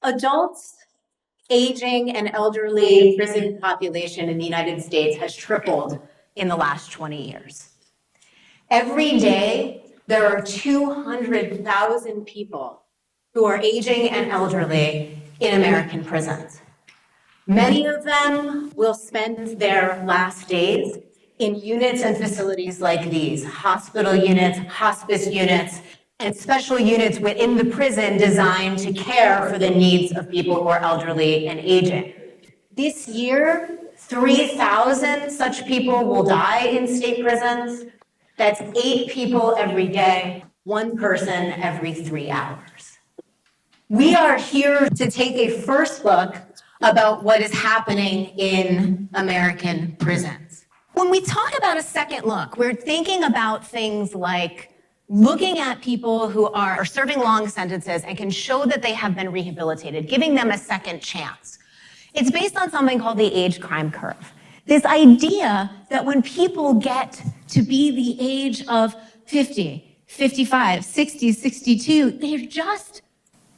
Adults, aging, and elderly prison population in the United States has tripled in the last 20 years. Every day, there are 200,000 people who are aging and elderly in American prisons. Many of them will spend their last days in units and facilities like these, hospital units, hospice units, and special units within the prison designed to care for the needs of people who are elderly and aging. This year, 3,000 such people will die in state prisons. That's 8 people every day, 1 person every 3 hours. We are here to take a first look about what is happening in American prisons. When we talk about a second look, we're thinking about things like looking at people who are serving long sentences and can show that they have been rehabilitated, giving them a second chance. It's based on something called the age crime curve. This idea that when people get to be the age of 50, 55, 60, 62, they're just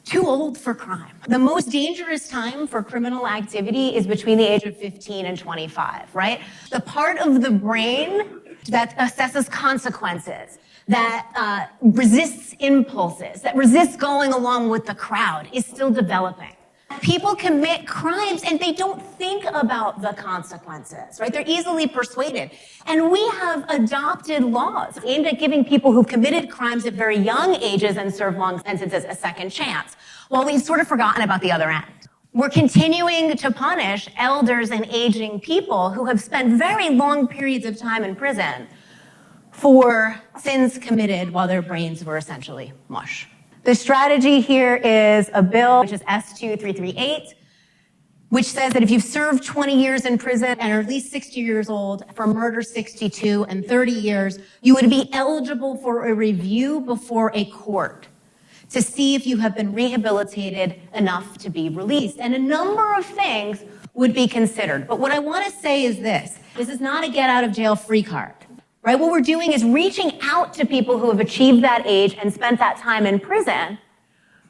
too old for crime. The most dangerous time for criminal activity is between the age of 15 and 25, right? The part of the brain that assesses consequences, that resists impulses, that resists going along with the crowd is still developing. People commit crimes and they don't think about the consequences, right? They're easily persuaded. And we have adopted laws aimed at giving people who've committed crimes at very young ages and served long sentences a second chance, while we've sort of forgotten about the other end. We're continuing to punish elders and aging people who have spent very long periods of time in prison for sins committed while their brains were essentially mush. The strategy here is a bill, which is S2338, which says that if you've served 20 years in prison and are at least 60 years old, for murder 62 and 30 years, you would be eligible for a review before a court to see if you have been rehabilitated enough to be released. And a number of things would be considered. But what I want to say is this is not a get out of jail free card. Right? What we're doing is reaching out to people who have achieved that age and spent that time in prison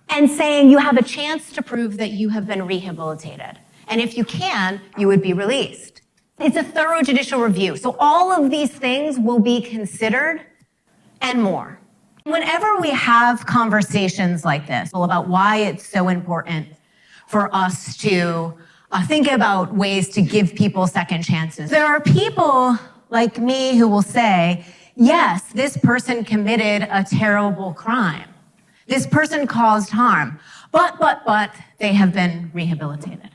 and saying you have a chance to prove that you have been rehabilitated. And if you can, you would be released. It's a thorough judicial review. So all of these things will be considered and more. Whenever we have conversations like this about why it's so important for us to think about ways to give people second chances, there are people like me who will say, yes, this person committed a terrible crime. This person caused harm, but they have been rehabilitated.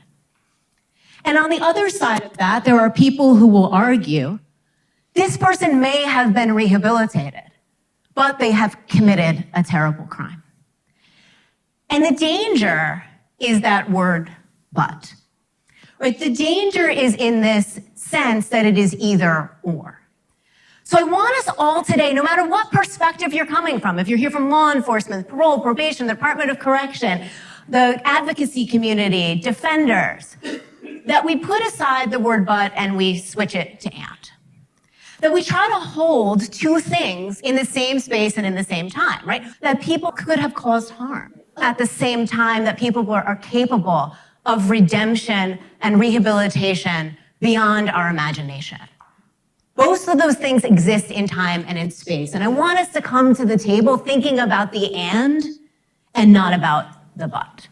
And on the other side of that, there are people who will argue, this person may have been rehabilitated, but they have committed a terrible crime. And the danger is that word, but. Right? The danger is in this sense that it is either or. So I want us all today, no matter what perspective you're coming from, if you're here from law enforcement, parole, probation, the Department of Correction, the advocacy community, defenders, that we put aside the word but and we switch it to and. That we try to hold two things in the same space and in the same time, right? That people could have caused harm at the same time that people are capable of redemption and rehabilitation beyond our imagination. Both of those things exist in time and in space. And I want us to come to the table thinking about the and not about the but.